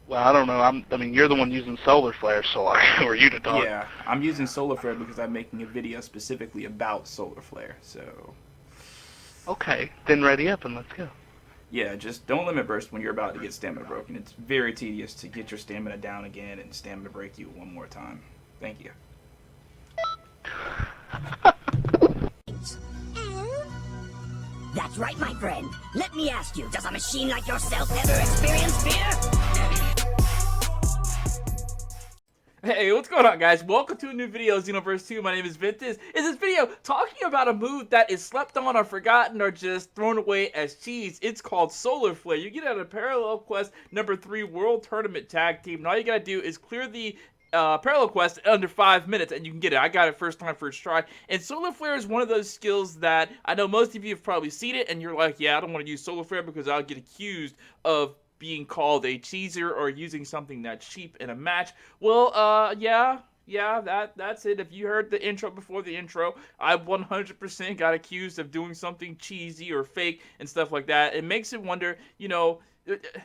Well, I don't know. I mean, you're the one using solar flare, so who are you to talk? Yeah, I'm using solar flare because I'm making a video specifically about solar flare. So Okay, then ready up and let's go. yeah, just don't limit burst when you're about to get stamina broken. It's very tedious to get your stamina down again and stamina break you one more time. Thank you. That's right, my friend. Let me ask you, does a machine like yourself ever experience fear? Hey, what's going on, guys? Welcome to a new video of Xenoverse 2. My name is Ventus. In this video, talking about a move that is slept on or forgotten or just thrown away as cheese. It's called Solar Flare. You get it at a Parallel Quest number 3 World Tournament Tag Team. And all you gotta do is clear the parallel quest in under 5 minutes and you can get it. I got it first time, first try. And Solar Flare is one of those skills that I know most of you have probably seen it and you're like, yeah, I don't want to use Solar Flare because I'll get accused of being called a cheeser or using something that's cheap in a match. Well, yeah, that's it. If you heard the intro before the intro, I 100% got accused of doing something cheesy or fake and stuff like that. It makes it wonder,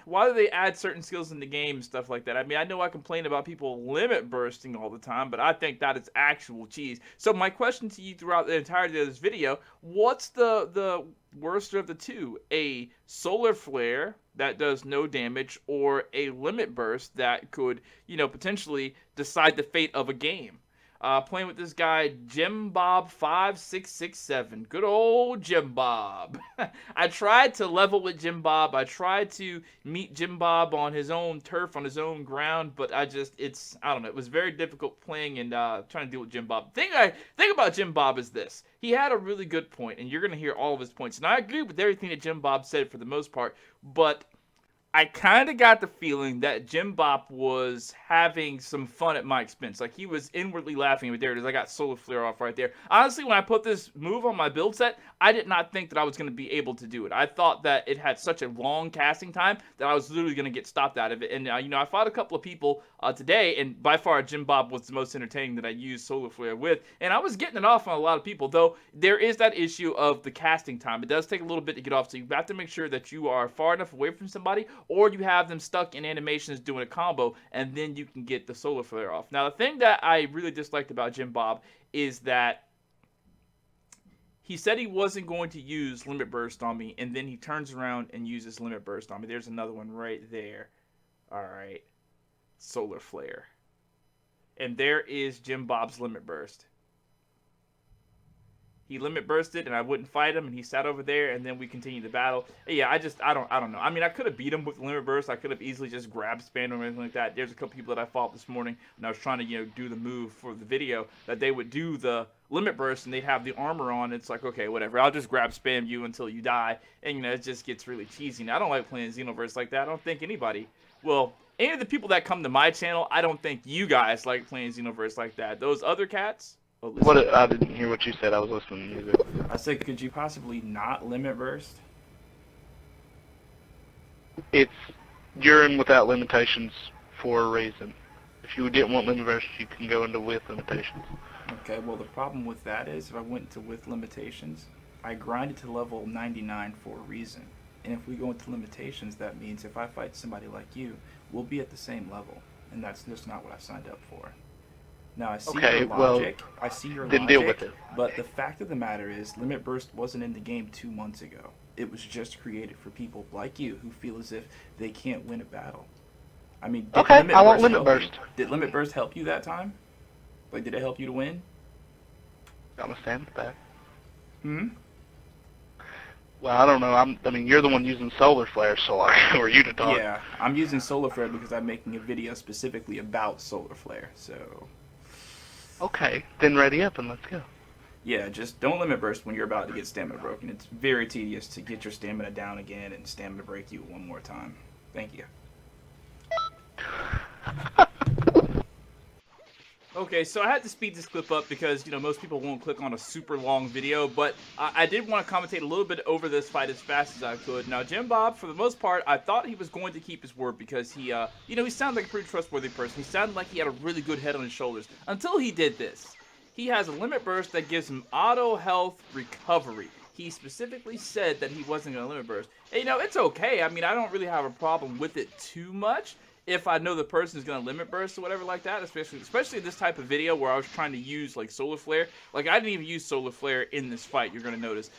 why do they add certain skills in the game and stuff like that? I mean, I know I complain about people limit bursting all the time, but I think that is actual cheese. So my question to you throughout the entirety of this video, what's the worst of the two? A solar flare that does no damage or a limit burst that could, potentially decide the fate of a game? Playing with this guy, Jim Bob 5667. Good old Jim Bob. I tried to level with Jim Bob. I tried to meet Jim Bob on his own turf, on his own ground, but I don't know. It was very difficult playing and trying to deal with Jim Bob. The thing about Jim Bob is this. He had a really good point, and you're going to hear all of his points. And I agree with everything that Jim Bob said for the most part, but I kind of got the feeling that Jim Bop was having some fun at my expense. Like, he was inwardly laughing. But there it is. I got Solar Flare off right there. Honestly, when I put this move on my build set, I did not think that I was going to be able to do it. I thought that it had such a long casting time that I was literally going to get stopped out of it. And, I fought a couple of people today, and by far, Jim Bob was the most entertaining that I used Solar Flare with. And I was getting it off on a lot of people, though there is that issue of the casting time. It does take a little bit to get off, so you have to make sure that you are far enough away from somebody, or you have them stuck in animations doing a combo, and then you can get the Solar Flare off. Now, the thing that I really disliked about Jim Bob is that he said he wasn't going to use Limit Burst on me, and then he turns around and uses Limit Burst on me. There's another one right there. Alright. Solar Flare. And there is Jim Bob's Limit Burst. He limit bursted and I wouldn't fight him and he sat over there and then we continued the battle. Yeah, I don't know. I mean, I could have beat him with limit burst. I could have easily just grabbed spam him or anything like that. There's a couple people that I fought this morning and I was trying to, do the move for the video that they would do the limit burst and they'd have the armor on. It's like, okay, whatever. I'll just grab spam you until you die. And, it just gets really cheesy. Now, I don't like playing Xenoverse like that. I don't think anybody, any of the people that come to my channel, I don't think you guys like playing Xenoverse like that. Those other cats. I didn't hear what you said. I was listening to music. I said, could you possibly not limit burst? You're in without limitations for a reason. If you didn't want limit burst, you can go into with limitations. Okay, well the problem with that is if I went into with limitations, I grinded to level 99 for a reason. And if we go into limitations, that means if I fight somebody like you, we'll be at the same level. And that's just not what I signed up for. Now, I see your logic, then deal with it. But the fact of the matter is, Limit Burst wasn't in the game 2 months ago. It was just created for people like you who feel as if they can't win a battle. I mean, I want Limit Burst. Did Limit Burst help you that time? Like, did it help you to win? I'm gonna stand back. Hmm? Well, I don't know. I mean, you're the one using Solar Flare, so who are you to talk? Yeah, I'm using Solar Flare because I'm making a video specifically about Solar Flare, so... Okay, then ready up and let's go. Yeah, just don't limit burst when you're about to get stamina broken. It's very tedious to get your stamina down again and stamina break you one more time. Thank you. Okay, so I had to speed this clip up because, most people won't click on a super long video, but I did want to commentate a little bit over this fight as fast as I could. Now, Jim Bob, for the most part, I thought he was going to keep his word because he sounded like a pretty trustworthy person. He sounded like he had a really good head on his shoulders until he did this. He has a limit burst that gives him auto health recovery. He specifically said that he wasn't going to limit burst. And, it's okay. I mean, I don't really have a problem with it too much. if I know the person is going to limit burst or whatever like that, especially this type of video where I was trying to use like solar flare. Like I didn't even use solar flare in this fight, you're going to notice,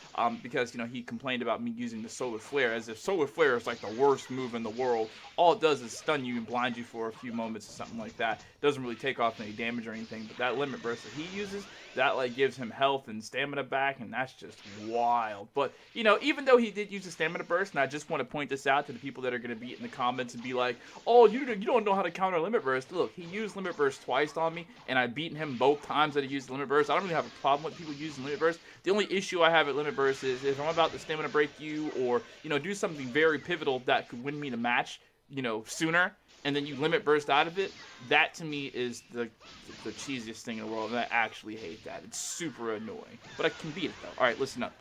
because he complained about me using the solar flare as if solar flare is like the worst move in the world. All it does is stun you and blind you for a few moments or something like that. It doesn't really take off any damage or anything, but that limit burst that he uses, that like gives him health and stamina back, and that's just wild. But even though he did use the stamina burst, and I just want to point this out to the people that are going to be in the comments and be like, oh, you don't know how to counter limit burst. Look, he used limit burst twice on me, and I beat him both times that he used limit burst. I don't really have a problem with people using limit burst. The only issue I have at limit burst is if I'm about to stamina break you, or do something very pivotal that could win me the match, sooner, and then you limit burst out of it. That to me is the cheesiest thing in the world, and I actually hate that. It's super annoying, but I can beat it though. All right, listen up.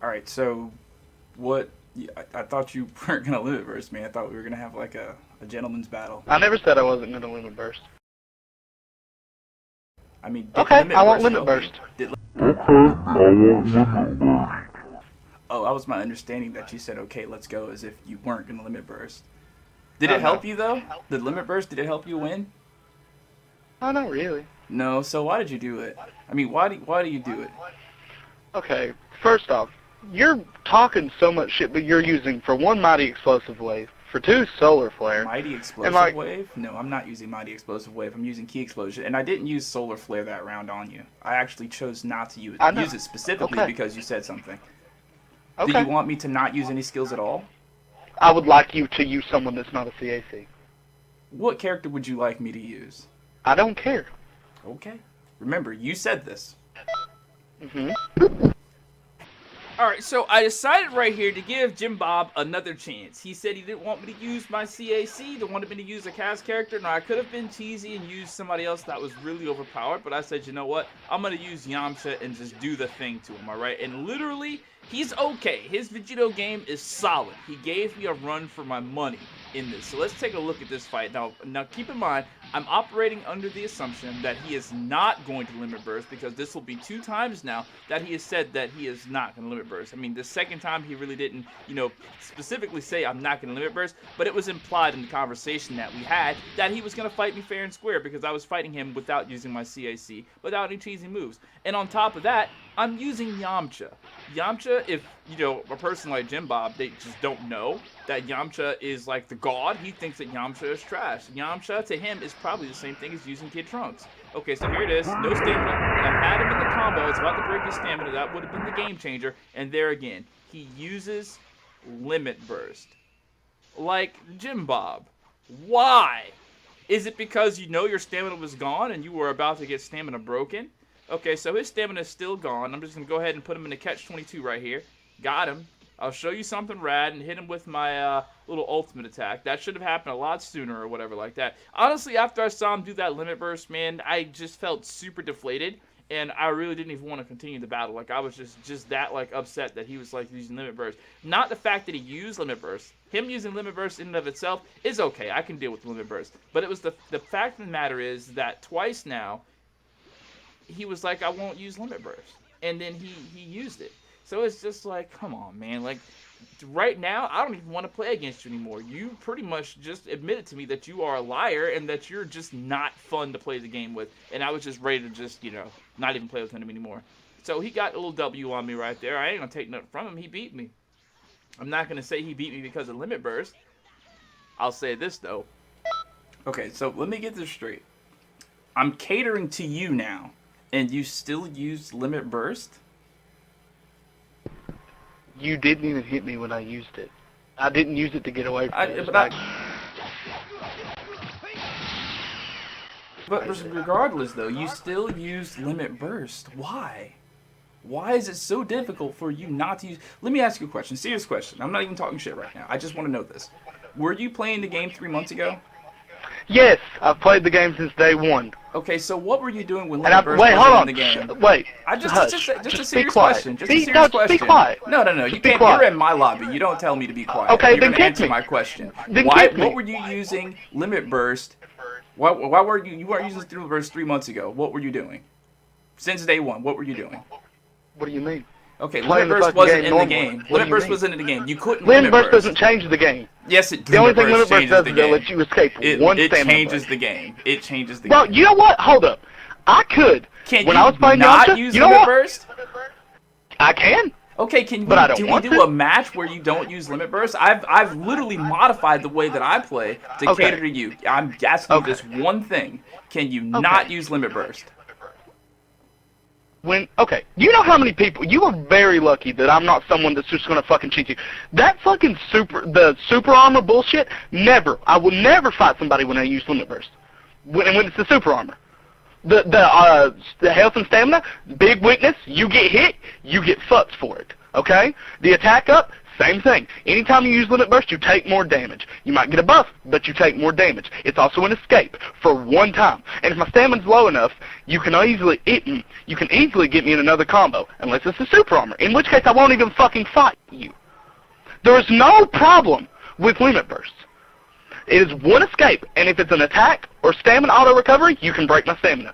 All right, so what? I thought you weren't gonna limit burst me. I thought we were gonna have like a gentleman's battle. I never said I wasn't going to limit burst. I mean, okay, I won't limit burst. Oh, that was my understanding that you said, okay, let's go, as if you weren't going to limit burst. Did it help you, though? The limit burst, did it help you win? Oh, not really. No, so why did you do it? I mean, why do you do it? Okay, first off, you're talking so much shit, but you're using, for one, Mighty Explosive Wave, for two, Solar Flare. Mighty Explosive Wave? No, I'm not using Mighty Explosive Wave. I'm using Key Explosion. And I didn't use Solar Flare that round on you. I actually chose not to use it specifically because you said something. Okay. Do you want me to not use any skills at all? I would like you to use someone that's not a CAC. What character would you like me to use? I don't care. Okay. Remember, you said this. Mm-hmm. Alright, so I decided right here to give Jim Bob another chance. He said he didn't want me to use my CAC, he wanted me to use a cast character. Now, I could have been cheesy and used somebody else that was really overpowered, but I said, you know what? I'm going to use Yamcha and just do the thing to him, alright? And literally, he's okay. His Vegito game is solid. He gave me a run for my money in this. So let's take a look at this fight. Now keep in mind, I'm operating under the assumption that he is not going to limit burst, because this will be 2 times now that he has said that he is not going to limit burst. I mean, the second time he really didn't, specifically say I'm not going to limit burst, but it was implied in the conversation that we had that he was going to fight me fair and square, because I was fighting him without using my CAC, without any cheesy moves. And on top of that, I'm using Yamcha. Yamcha, if, a person like Jim Bob, they just don't know that Yamcha is like the god. He thinks that Yamcha is trash. Yamcha, to him, is probably the same thing as using Kid Trunks. Okay, so here it is. No stamina. And I had him in the combo. It's about to break his stamina. That would have been the game changer. And there again, he uses limit burst. Like Jim Bob. Why? Is it because your stamina was gone and you were about to get stamina broken? Okay, so his stamina is still gone. I'm just going to go ahead and put him in a catch-22 right here. Got him. I'll show you something rad and hit him with my little ultimate attack. That should have happened a lot sooner or whatever like that. Honestly, after I saw him do that limit burst, man, I just felt super deflated. And I really didn't even want to continue the battle. Like, I was just that, upset that he was, using limit burst. Not the fact that he used limit burst. Him using limit burst in and of itself is okay. I can deal with limit burst. But it was the fact of the matter is that twice now, he was like, I won't use limit burst. And then he used it. So it's just like, come on, man. Like, right now, I don't even want to play against you anymore. You pretty much just admitted to me that you are a liar and that you're just not fun to play the game with. And I was just ready to just, not even play with him anymore. So he got a little W on me right there. I ain't going to take nothing from him. He beat me. I'm not going to say he beat me because of limit burst. I'll say this, though. Okay, so let me get this straight. I'm catering to you now, and you still use limit burst? You didn't even hit me when I used it. I didn't use it to get away from it. But regardless, though, you still used limit burst. Why? Why is it so difficult for you not to use... Let me ask you a question. Serious question. I'm not even talking shit right now. I just want to know this. Were you playing the game 3 months ago? Yes, I've played the game since day 1. Okay, so what were you doing when limit burst was in the game? Wait, just a serious question. Just a serious question. Be quiet. No, you can't. You're in my lobby. You don't tell me to be quiet. Okay, you're then gonna kick answer me. my question. What were you using limit burst? Why were you weren't using limit burst 3 months ago? What were you doing? Since day 1, what were you doing? What do you mean? Okay, playing limit the burst fucking wasn't game in the normally. game. What do Limit you burst mean? wasn't in the game. You couldn't Limit burst burst. doesn't change the game. Yes, it. The only thing limit limit burst changes does the is it game. lets you escape one It stamina changes break. the game. It changes the Bro, game. you know what? Hold up. I could. Can when you I was playing not Yamcha, use you know limit what? burst? I can. Okay, can But I don't do we want do to. a match where you don't use limit burst? I've literally modified the way that I play to Okay. cater to you. I'm asking you this one thing. Can you not use limit burst? Okay, you know how many people, you are very lucky that I'm not someone that's just gonna fucking cheat you. That fucking the super armor bullshit, never. I will never fight somebody when I use limit burst. When it's the super armor. The health and stamina, big weakness, you get hit, you get fucked for it, okay? The attack up, same thing. Anytime you use limit burst, you take more damage. You might get a buff, but you take more damage. It's also an escape for one time. And if my stamina's low enough, you can easily get me in another combo, unless it's a super armor, in which case I won't even fucking fight you. There is no problem with limit burst. It is one escape, and if it's an attack or stamina auto-recovery, you can break my stamina.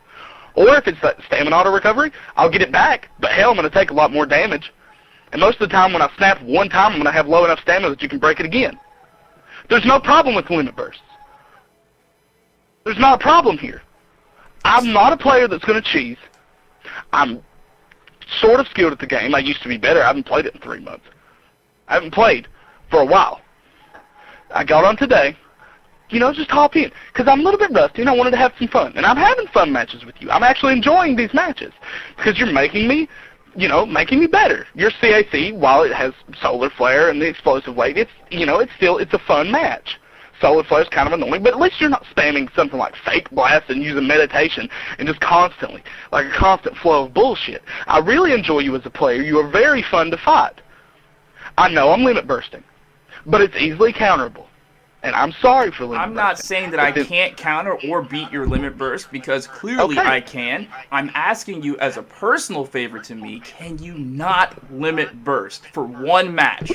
Or if it's that stamina auto-recovery, I'll get it back, but hell, I'm going to take a lot more damage. And most of the time when I snap one time, I'm going to have low enough stamina that you can break it again. There's no problem with limit bursts. There's not a problem here. I'm not a player that's going to cheese. I'm sort of skilled at the game. I used to be better. I haven't played it in 3 months. I haven't played for a while. I got on today. Just hop in. Because I'm a little bit rusty and I wanted to have some fun. And I'm having fun matches with you. I'm actually enjoying these matches. Because you're making me, making me better. Your CAC, while it has solar flare and the explosive weight, it's a fun match. Solar flare is kind of annoying, but at least you're not spamming something like fake blast and using meditation and just constantly, like a constant flow of bullshit. I really enjoy you as a player. You are very fun to fight. I know I'm limit bursting, but it's easily counterable. And I'm sorry for limit I'm not bursting. saying that I can't counter or beat your limit burst, because clearly Okay. I can. I'm asking you as a personal favor to me, can you not limit burst for one match?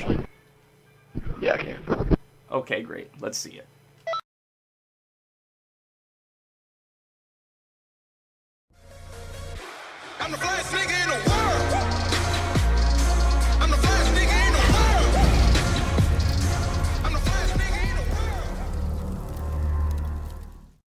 Yeah, I can. Okay, great. Let's see it. I'm the flyest nigga